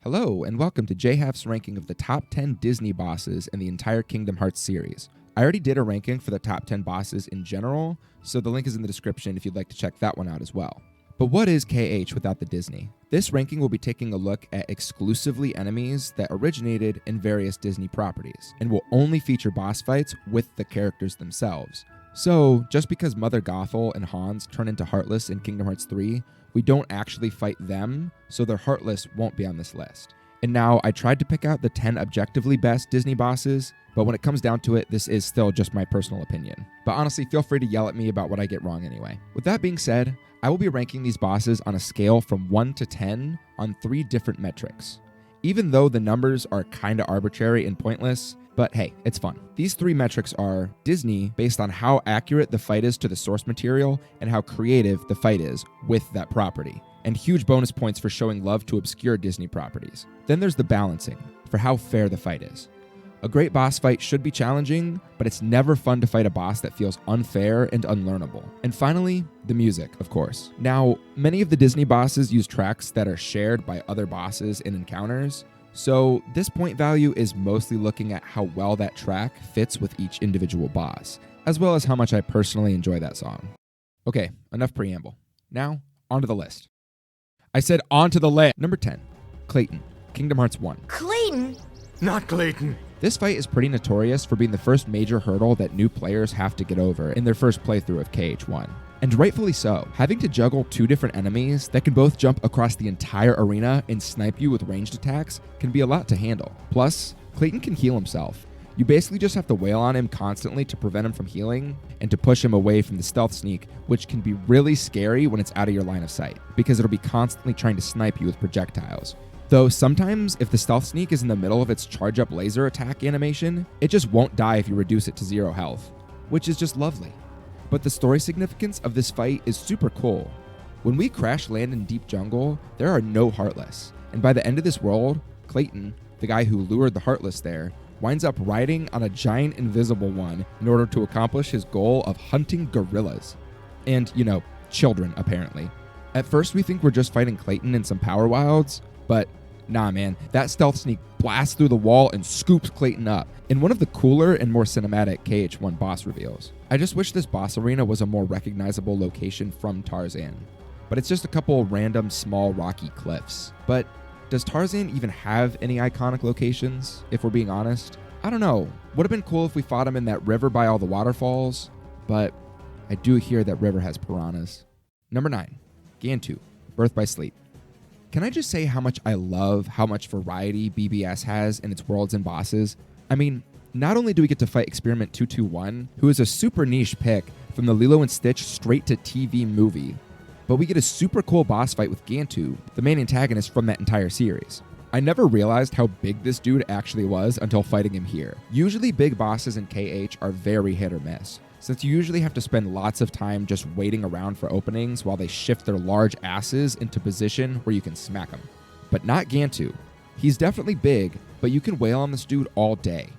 Hello, and welcome to Heff's ranking of the top 10 Disney bosses in the entire Kingdom Hearts series. I already did a ranking for the top 10 bosses in general, so the link is in the description if you'd like to check that one out as well. But what is KH without the Disney? This ranking will be taking a look at exclusively enemies that originated in various Disney properties, and will only feature boss fights with the characters themselves. So, just because Mother Gothel and Hans turn into Heartless in Kingdom Hearts 3, we don't actually fight them, so their Heartless won't be on this list. And now, I tried to pick out the 10 objectively best Disney bosses, but when it comes down to it, this is still just my personal opinion. But honestly, feel free to yell at me about what I get wrong anyway. With that being said, I will be ranking these bosses on a scale from 1 to 10 on 3 different metrics. Even though the numbers are kinda arbitrary and pointless, but hey, it's fun. These 3 metrics are Disney based on how accurate the fight is to the source material and how creative the fight is with that property, and huge bonus points for showing love to obscure Disney properties. Then there's the balancing, for how fair the fight is. A great boss fight should be challenging, but it's never fun to fight a boss that feels unfair and unlearnable. And finally, the music, of course. Now, many of the Disney bosses use tracks that are shared by other bosses in encounters, so this point value is mostly looking at how well that track fits with each individual boss, as well as how much I personally enjoy that song. Okay, enough preamble. Now, onto the list. I said onto the list. Number 10, Clayton, Kingdom Hearts 1. Clayton? Not Clayton. This fight is pretty notorious for being the first major hurdle that new players have to get over in their first playthrough of KH1. And rightfully so. Having to juggle 2 different enemies that can both jump across the entire arena and snipe you with ranged attacks can be a lot to handle. Plus, Clayton can heal himself. You basically just have to wail on him constantly to prevent him from healing and to push him away from the stealth sneak, which can be really scary when it's out of your line of sight, because it'll be constantly trying to snipe you with projectiles. Though sometimes, if the stealth sneak is in the middle of its charge up laser attack animation, it just won't die if you reduce it to 0 health, which is just lovely. But the story significance of this fight is super cool. When we crash land in deep jungle, there are no Heartless, and by the end of this world, Clayton, the guy who lured the Heartless there, winds up riding on a giant invisible one in order to accomplish his goal of hunting gorillas. And, children, apparently. At first we think we're just fighting Clayton and some power wilds, but nah man, that stealth sneak blasts through the wall and scoops Clayton up in one of the cooler and more cinematic KH1 boss reveals. I just wish this boss arena was a more recognizable location from Tarzan, but it's just a couple random small rocky cliffs. But does Tarzan even have any iconic locations, if we're being honest? I don't know. Would have been cool if we fought him in that river by all the waterfalls, but I do hear that river has piranhas. Number 9, Gantu, Birth by Sleep. Can I just say how much I love how much variety BBS has in its worlds and bosses? I mean, not only do we get to fight Experiment 221, who is a super niche pick from the Lilo & Stitch straight-to-TV movie, but we get a super cool boss fight with Gantu, the main antagonist from that entire series. I never realized how big this dude actually was until fighting him here. Usually big bosses in KH are very hit or miss, since you usually have to spend lots of time just waiting around for openings while they shift their large asses into position where you can smack them. But not Gantu. He's definitely big, but you can wail on this dude all day.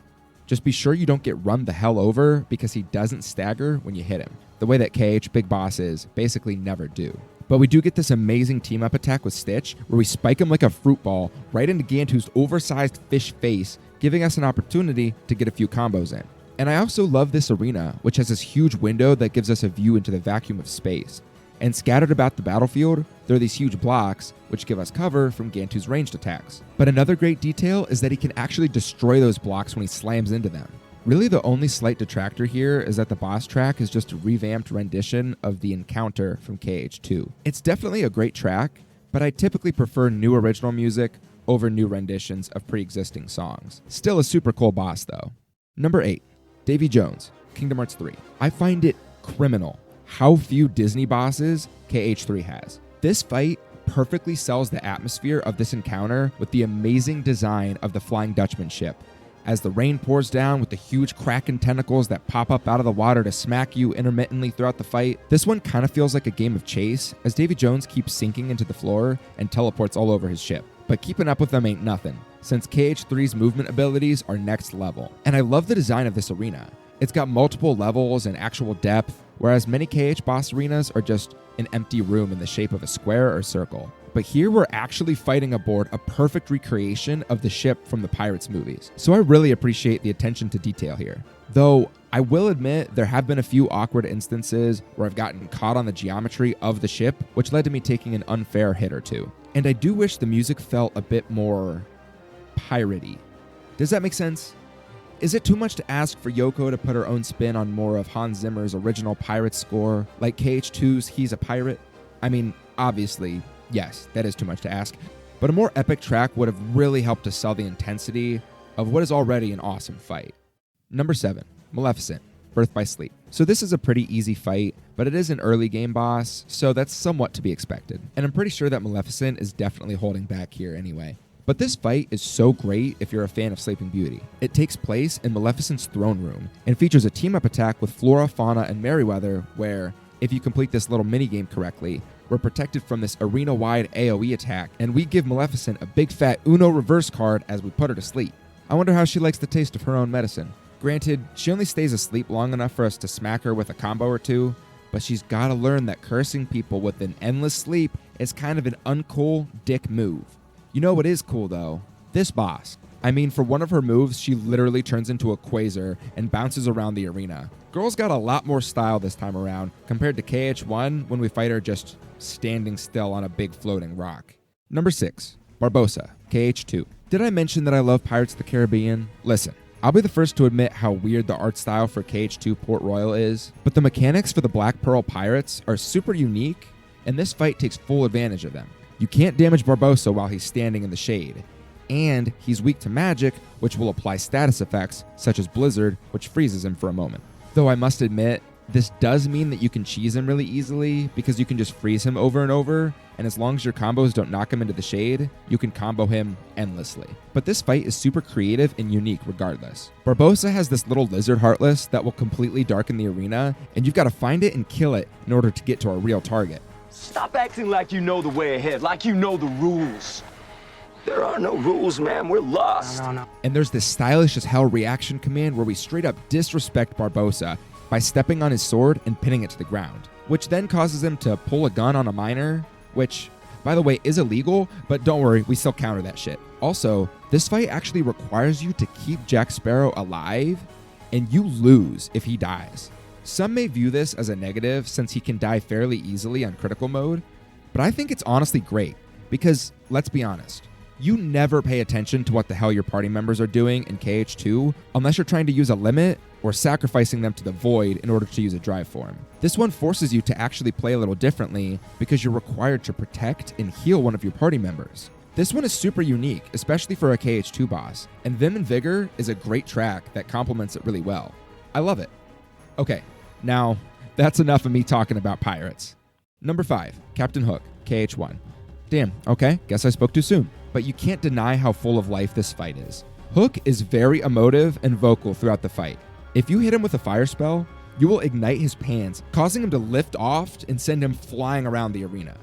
Just be sure you don't get run the hell over because he doesn't stagger when you hit him, the way that KH big bosses basically never do. But we do get this amazing team-up attack with Stitch, where we spike him like a fruit ball right into Gantu's oversized fish face, giving us an opportunity to get a few combos in. And I also love this arena, which has this huge window that gives us a view into the vacuum of space. And scattered about the battlefield, there are these huge blocks, which give us cover from Gantu's ranged attacks. But another great detail is that he can actually destroy those blocks when he slams into them. Really, the only slight detractor here is that the boss track is just a revamped rendition of the encounter from KH2. It's definitely a great track, but I typically prefer new original music over new renditions of pre-existing songs. Still a super cool boss, though. Number 8. Davey Jones, Kingdom Hearts 3. I find it criminal how few Disney bosses KH3 has. This fight perfectly sells the atmosphere of this encounter with the amazing design of the Flying Dutchman ship. As the rain pours down with the huge kraken tentacles that pop up out of the water to smack you intermittently throughout the fight, this one kind of feels like a game of chase as Davey Jones keeps sinking into the floor and teleports all over his ship. But keeping up with them ain't nothing, since KH3's movement abilities are next level. And I love the design of this arena. It's got multiple levels and actual depth, whereas many KH boss arenas are just an empty room in the shape of a square or circle. But here we're actually fighting aboard a perfect recreation of the ship from the Pirates movies. So I really appreciate the attention to detail here. Though I will admit there have been a few awkward instances where I've gotten caught on the geometry of the ship, which led to me taking an unfair hit or two. And I do wish the music felt a bit more piratey. Does that make sense? Is it too much to ask for Yoko to put her own spin on more of Hans Zimmer's original Pirates score, like KH2's He's a Pirate? I mean, obviously, yes, that is too much to ask, but a more epic track would have really helped to sell the intensity of what is already an awesome fight. Number 7, Maleficent, Birth by Sleep. So this is a pretty easy fight, but it is an early game boss, so that's somewhat to be expected. And I'm pretty sure that Maleficent is definitely holding back here anyway. But this fight is so great if you're a fan of Sleeping Beauty. It takes place in Maleficent's throne room and features a team-up attack with Flora, Fauna, and Merryweather where, if you complete this little minigame correctly, we're protected from this arena-wide AoE attack, and we give Maleficent a big fat Uno reverse card as we put her to sleep. I wonder how she likes the taste of her own medicine. Granted, she only stays asleep long enough for us to smack her with a combo or two, but she's gotta learn that cursing people with an endless sleep is kind of an uncool dick move. You know what is cool though? This boss. I mean, for one of her moves, she literally turns into a quasar and bounces around the arena. Girl's got a lot more style this time around compared to KH1 when we fight her just standing still on a big floating rock. Number 6, Barbossa, KH2. Did I mention that I love Pirates of the Caribbean? Listen, I'll be the first to admit how weird the art style for KH2 Port Royal is, but the mechanics for the Black Pearl Pirates are super unique, and this fight takes full advantage of them. You can't damage Barbossa while he's standing in the shade, and he's weak to magic, which will apply status effects, such as Blizzard, which freezes him for a moment. Though I must admit, this does mean that you can cheese him really easily, because you can just freeze him over and over, and as long as your combos don't knock him into the shade, you can combo him endlessly. But this fight is super creative and unique regardless. Barbossa has this little lizard heartless that will completely darken the arena, and you've got to find it and kill it in order to get to our real target. Stop acting like you know the way ahead, like you know the rules. There are no rules, man. We're lost. No. And there's this stylish as hell reaction command where we straight up disrespect Barbossa by stepping on his sword and pinning it to the ground, which then causes him to pull a gun on a miner, which, by the way, is illegal, but don't worry, we still counter that shit. Also, this fight actually requires you to keep Jack Sparrow alive, and you lose if he dies. Some may view this as a negative since he can die fairly easily on critical mode, but I think it's honestly great because, let's be honest, you never pay attention to what the hell your party members are doing in KH2 unless you're trying to use a limit or sacrificing them to the void in order to use a drive form. This one forces you to actually play a little differently because you're required to protect and heal one of your party members. This one is super unique, especially for a KH2 boss, and Vim and Vigor is a great track that complements it really well. I love it. Okay, now that's enough of me talking about pirates. Number 5, Captain Hook, KH1. Damn, okay, guess I spoke too soon. But you can't deny how full of life this fight is. Hook is very emotive and vocal throughout the fight. If you hit him with a fire spell, you will ignite his pants, causing him to lift off and send him flying around the arena.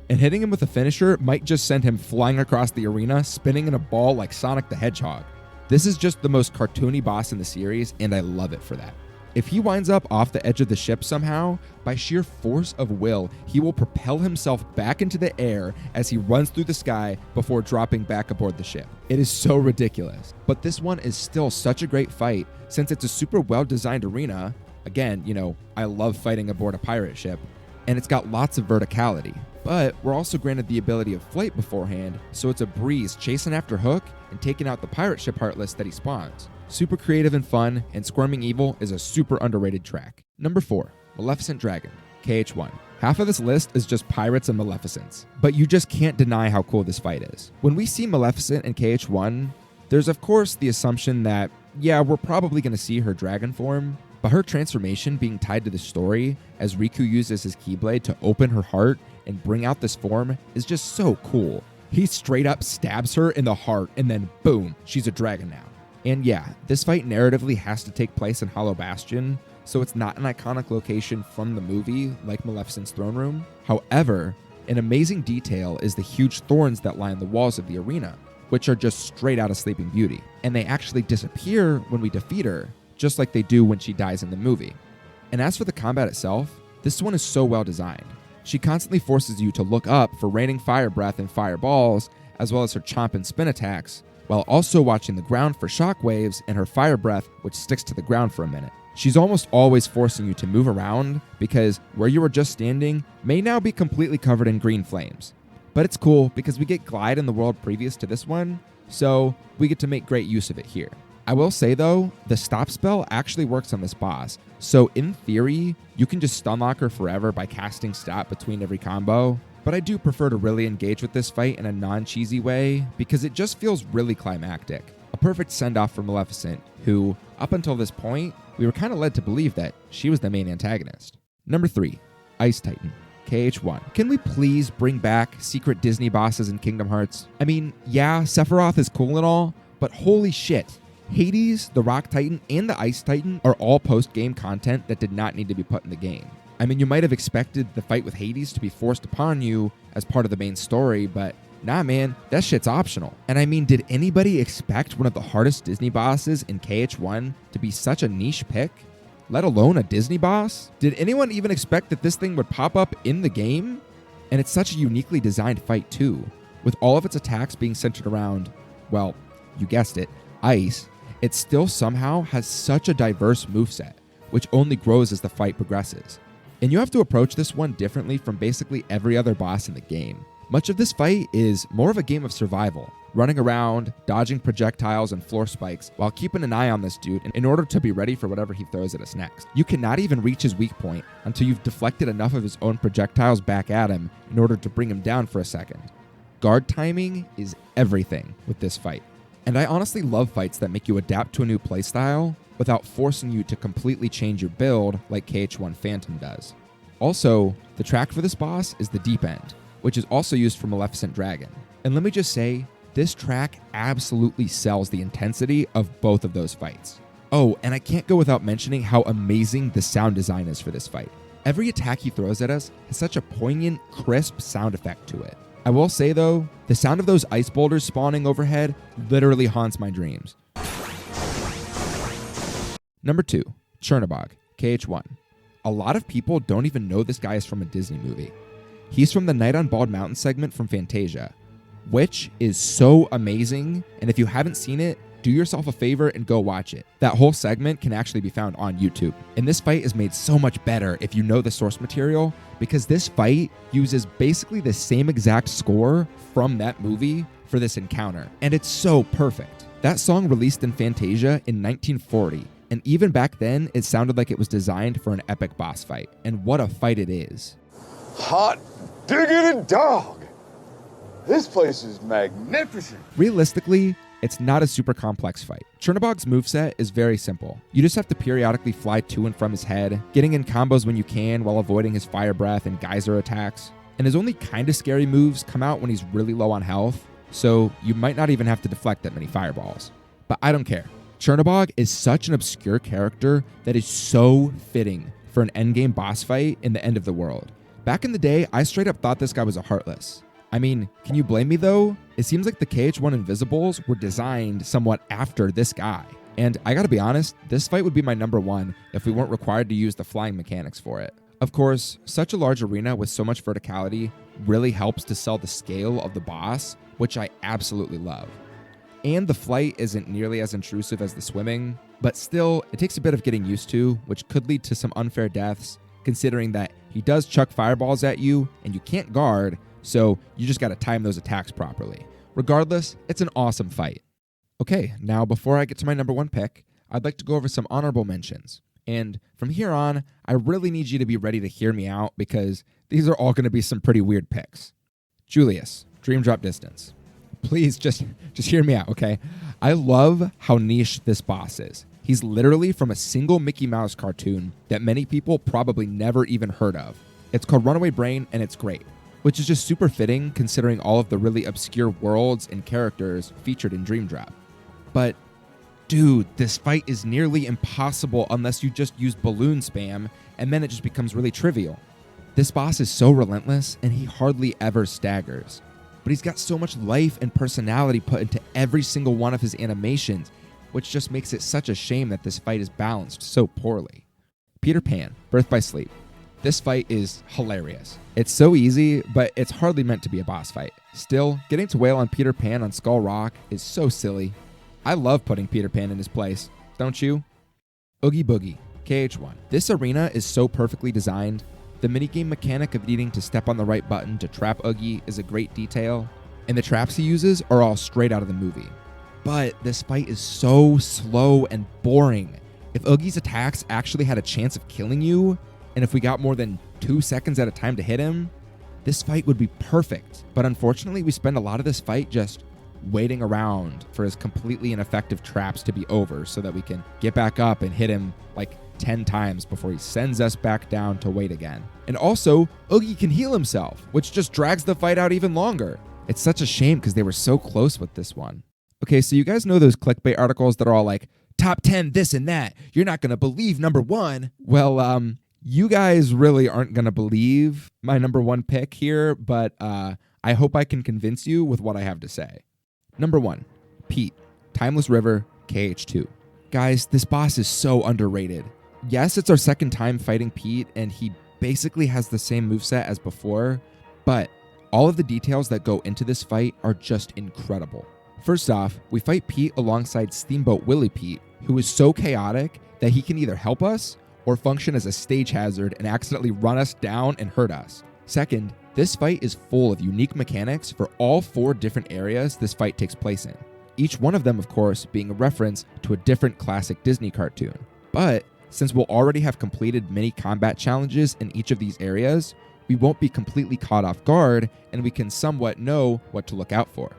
And hitting him with a finisher might just send him flying across the arena, spinning in a ball like Sonic the Hedgehog. This is just the most cartoony boss in the series, and I love it for that. If he winds up off the edge of the ship somehow, by sheer force of will, he will propel himself back into the air as he runs through the sky before dropping back aboard the ship. It is so ridiculous. But this one is still such a great fight since it's a super well-designed arena. Again, I love fighting aboard a pirate ship, and it's got lots of verticality. But we're also granted the ability of flight beforehand, so it's a breeze chasing after Hook and taking out the pirate ship Heartless that he spawns. Super creative and fun, and Squirming Evil is a super underrated track. Number 4, Maleficent Dragon, KH1. Half of this list is just pirates and Maleficents, but you just can't deny how cool this fight is. When we see Maleficent in KH1, there's of course the assumption that, yeah, we're probably going to see her dragon form, but her transformation being tied to the story as Riku uses his Keyblade to open her heart and bring out this form is just so cool. He straight up stabs her in the heart and then boom, she's a dragon now. And yeah, this fight narratively has to take place in Hollow Bastion, so it's not an iconic location from the movie like Maleficent's throne room. However, an amazing detail is the huge thorns that line the walls of the arena, which are just straight out of Sleeping Beauty. And they actually disappear when we defeat her, just like they do when she dies in the movie. And as for the combat itself, this one is so well designed. She constantly forces you to look up for raining fire breath and fireballs, as well as her chomp and spin attacks, while also watching the ground for shockwaves and her fire breath, which sticks to the ground for a minute. She's almost always forcing you to move around because where you were just standing may now be completely covered in green flames. But it's cool because we get glide in the world previous to this one, so we get to make great use of it here. I will say though, the stop spell actually works on this boss, so in theory, you can just stun lock her forever by casting stop between every combo, but I do prefer to really engage with this fight in a non-cheesy way because it just feels really climactic. A perfect send-off for Maleficent, who, up until this point, we were kind of led to believe that she was the main antagonist. Number 3, Ice Titan, KH1. Can we please bring back secret Disney bosses in Kingdom Hearts? I mean, yeah, Sephiroth is cool and all, but holy shit. Hades, the Rock Titan, and the Ice Titan are all post-game content that did not need to be put in the game. I mean, you might have expected the fight with Hades to be forced upon you as part of the main story, but nah, man, that shit's optional. And I mean, did anybody expect one of the hardest Disney bosses in KH1 to be such a niche pick? Let alone a Disney boss? Did anyone even expect that this thing would pop up in the game? And it's such a uniquely designed fight too, with all of its attacks being centered around, well, you guessed it, ice. It still somehow has such a diverse moveset, which only grows as the fight progresses. And you have to approach this one differently from basically every other boss in the game. Much of this fight is more of a game of survival, running around, dodging projectiles and floor spikes while keeping an eye on this dude in order to be ready for whatever he throws at us next. You cannot even reach his weak point until you've deflected enough of his own projectiles back at him in order to bring him down for a second. Guard timing is everything with this fight. And I honestly love fights that make you adapt to a new playstyle without forcing you to completely change your build like KH1 Phantom does. Also, the track for this boss is the Deep End, which is also used for Maleficent Dragon. And let me just say, this track absolutely sells the intensity of both of those fights. Oh, and I can't go without mentioning how amazing the sound design is for this fight. Every attack he throws at us has such a poignant, crisp sound effect to it. I will say though, the sound of those ice boulders spawning overhead literally haunts my dreams. Number 2, Chernobog, KH1. A lot of people don't even know this guy is from a Disney movie. He's from the Night on Bald Mountain segment from Fantasia, which is so amazing, and if you haven't seen it, do yourself a favor and go watch it. That whole segment can actually be found on YouTube. And this fight is made so much better if you know the source material, because this fight uses basically the same exact score from that movie for this encounter, and it's so perfect. That song released in Fantasia in 1940, and even back then, it sounded like it was designed for an epic boss fight, and what a fight it is. Hot diggity dog! This place is magnificent! Realistically, it's not a super complex fight. Chernobog's moveset is very simple. You just have to periodically fly to and from his head, getting in combos when you can while avoiding his fire breath and geyser attacks. And his only kinda scary moves come out when he's really low on health, so you might not even have to deflect that many fireballs. But I don't care. Chernobog is such an obscure character that is so fitting for an endgame boss fight in the end of the world. Back in the day, I straight up thought this guy was a Heartless. I mean, can you blame me though? It seems like the KH1 Invisibles were designed somewhat after this guy. And I gotta be honest, this fight would be my number 1 if we weren't required to use the flying mechanics for it. Of course, such a large arena with so much verticality really helps to sell the scale of the boss, which I absolutely love. And the flight isn't nearly as intrusive as the swimming, but still, it takes a bit of getting used to, which could lead to some unfair deaths, considering that he does chuck fireballs at you and you can't guard, so you just gotta time those attacks properly. Regardless, it's an awesome fight. Okay, now before I get to my number 1 pick, I'd like to go over some honorable mentions. And from here on, I really need you to be ready to hear me out because these are all gonna be some pretty weird picks. Julius, Dream Drop Distance. Please just hear me out, okay? I love how niche this boss is. He's literally from a single Mickey Mouse cartoon that many people probably never even heard of. It's called Runaway Brain and it's great, which is just super fitting considering all of the really obscure worlds and characters featured in Dream Drop. But dude, this fight is nearly impossible unless you just use balloon spam, and then it just becomes really trivial. This boss is so relentless and he hardly ever staggers. But he's got so much life and personality put into every single one of his animations, which just makes it such a shame that this fight is balanced so poorly. Peter Pan, Birth by Sleep. This fight is hilarious. It's so easy, but it's hardly meant to be a boss fight. Still, getting to wail on Peter Pan on Skull Rock is so silly. I love putting Peter Pan in his place, don't you? Oogie Boogie, KH1. This arena is so perfectly designed. The minigame mechanic of needing to step on the right button to trap Oogie is a great detail, and the traps he uses are all straight out of the movie. But this fight is so slow and boring. If Oogie's attacks actually had a chance of killing you, and if we got more than 2 seconds at a time to hit him, this fight would be perfect. But unfortunately, we spend a lot of this fight just waiting around for his completely ineffective traps to be over so that we can get back up and hit him like 10 times before he sends us back down to wait again. And also, Oogie can heal himself, which just drags the fight out even longer. It's such a shame because they were so close with this one. Okay, so you guys know those clickbait articles that are all like, top 10 this and that, you're not going to believe number 1. Well, you guys really aren't going to believe my number 1 pick here, but I hope I can convince you with what I have to say. Number 1, Pete, Timeless River, KH2. Guys, this boss is so underrated. Yes, it's our second time fighting Pete, and he basically has the same moveset as before, but all of the details that go into this fight are just incredible. First off, we fight Pete alongside Steamboat Willie Pete, who is so chaotic that he can either help us or function as a stage hazard and accidentally run us down and hurt us. Second, this fight is full of unique mechanics for all 4 different areas this fight takes place in. Each one of them, of course, being a reference to a different classic Disney cartoon. But since we'll already have completed many combat challenges in each of these areas, we won't be completely caught off guard and we can somewhat know what to look out for,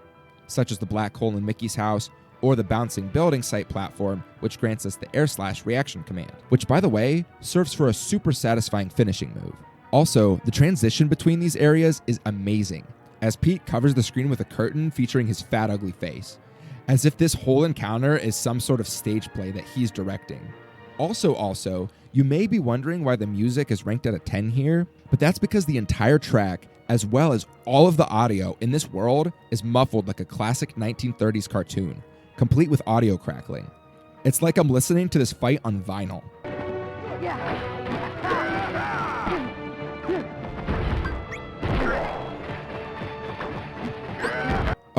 such as the black hole in Mickey's house or the bouncing building site platform, which grants us the air slash reaction command, which by the way, serves for a super satisfying finishing move. Also, the transition between these areas is amazing, as Pete covers the screen with a curtain featuring his fat ugly face, as if this whole encounter is some sort of stage play that he's directing. Also, you may be wondering why the music is ranked at a 10 here, but that's because the entire track, as well as all of the audio in this world, is muffled like a classic 1930s cartoon, complete with audio crackling. It's like I'm listening to this fight on vinyl.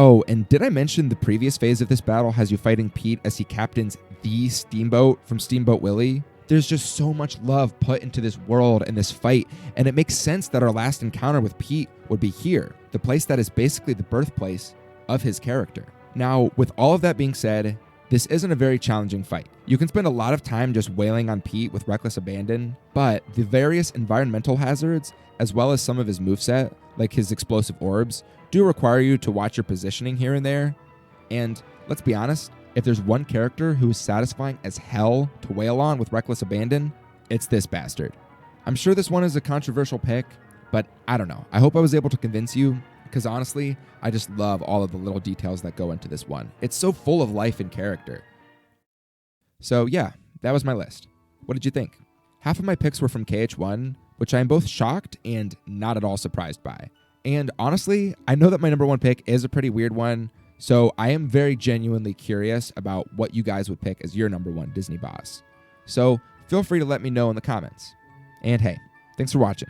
Oh, and did I mention the previous phase of this battle has you fighting Pete as he captains the Steamboat from Steamboat Willie? There's just so much love put into this world and this fight, and it makes sense that our last encounter with Pete would be here, the place that is basically the birthplace of his character. Now, with all of that being said, this isn't a very challenging fight. You can spend a lot of time just wailing on Pete with reckless abandon, but the various environmental hazards, as well as some of his moveset, like his explosive orbs, do require you to watch your positioning here and there. And let's be honest, if there's one character who is satisfying as hell to wail on with reckless abandon, it's this bastard. I'm sure this one is a controversial pick, but I don't know. I hope I was able to convince you, because honestly, I just love all of the little details that go into this one. It's so full of life and character. So yeah, that was my list. What did you think? Half of my picks were from KH1, which I am both shocked and not at all surprised by. And honestly, I know that my number 1 pick is a pretty weird one, so I am very genuinely curious about what you guys would pick as your number 1 Disney boss. So feel free to let me know in the comments. And hey, thanks for watching.